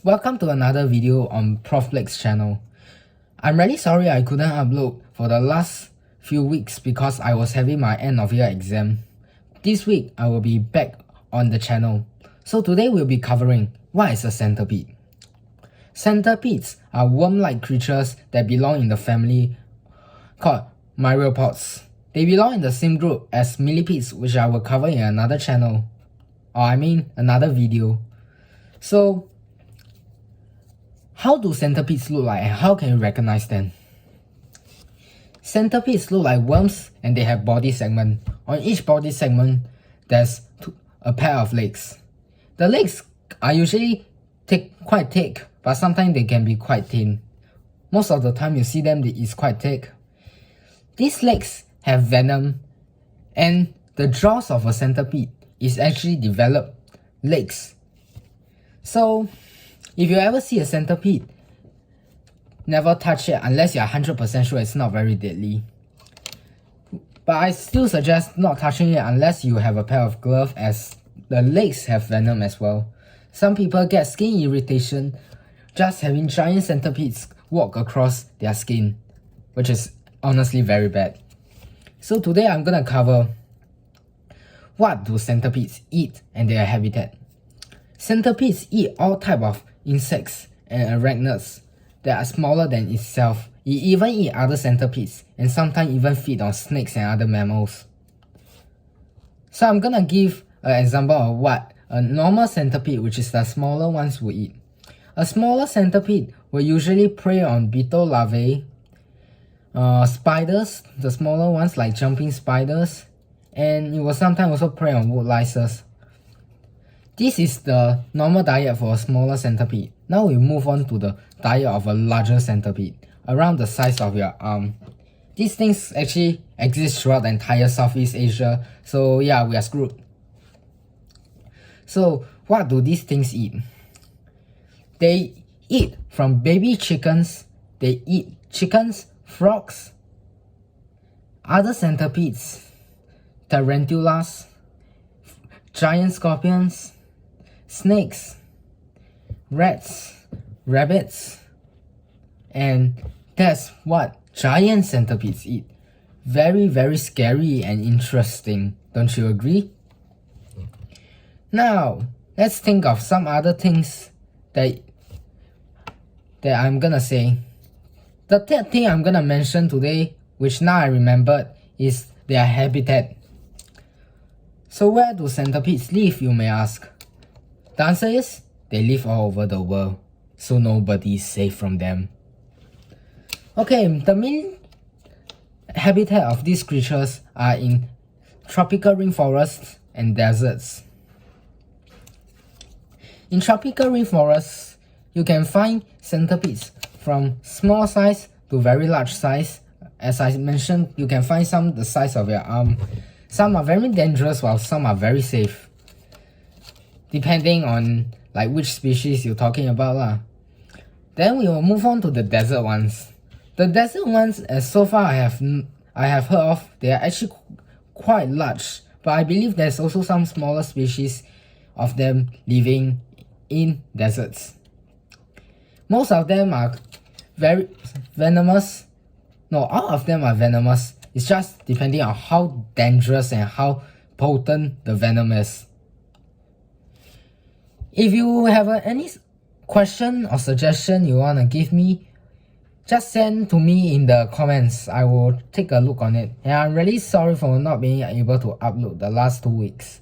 welcome to another video on Proflex channel. I'm really sorry I couldn't upload for the last few weeks because I was having my end of year exam. This week I will be back on the channel. So today we'll be covering what is a centipede. Centipedes are worm-like creatures that belong in the family called myriapods. They belong in the same group as millipedes, which I will cover in another channel. Another video. So, how do centipedes look like and how can you recognize them? Centipedes look like worms and they have body segment. On each body segment, there's a pair of legs. The legs are usually quite thick, but sometimes they can be quite thin. Most of the time you see them, it's quite thick. These legs have venom, and the jaws of a centipede is actually developed legs. So, if you ever see a centipede, never touch it unless you're 100% sure it's not very deadly. But I still suggest not touching it unless you have a pair of gloves, as the legs have venom as well. Some people get skin irritation just having giant centipedes walk across their skin, which is honestly very bad. So today I'm gonna cover what do centipedes eat and their habitat. Centipedes eat all types of insects and arachnids that are smaller than itself. It even eat other centipedes and sometimes even feed on snakes and other mammals. So I'm gonna give an example of what a normal centipede, which is the smaller ones, will eat. A smaller centipede will usually prey on beetle larvae, spiders, the smaller ones like jumping spiders, and it will sometimes also prey on wood lices. This is the normal diet for a smaller centipede. Now we move on to the diet of a larger centipede, around the size of your arm. These things actually exist throughout the entire Southeast Asia, so yeah, we are screwed. So what do these things eat? They eat from baby chickens, they eat chickens, frogs, other centipedes, tarantulas, giant scorpions, snakes, rats, rabbits, and that's what giant centipedes eat. Very, very scary and interesting, don't you agree? Now, let's think of some other things that I'm gonna say. The third thing I'm gonna mention today, which now I remembered, is their habitat. So where do centipedes live, you may ask? The answer is, they live all over the world, so nobody is safe from them. Okay, the main habitat of these creatures are in tropical rainforests and deserts. In tropical rainforests, you can find centipedes from small size to very large size. As I mentioned, you can find some the size of your arm. Some are very dangerous while some are very safe, depending on like which species you're talking about lah. Then we will move on to the desert ones. The desert ones, as so far I have heard of, they are actually quite large, but I believe there's also some smaller species of them living in deserts. Most of them are very venomous. No, all of them are venomous. It's just depending on how dangerous and how potent the venom is. If you have any question or suggestion you wanna give me, just send to me in the comments. I will take a look on it. And I'm really sorry for not being able to upload the last 2 weeks.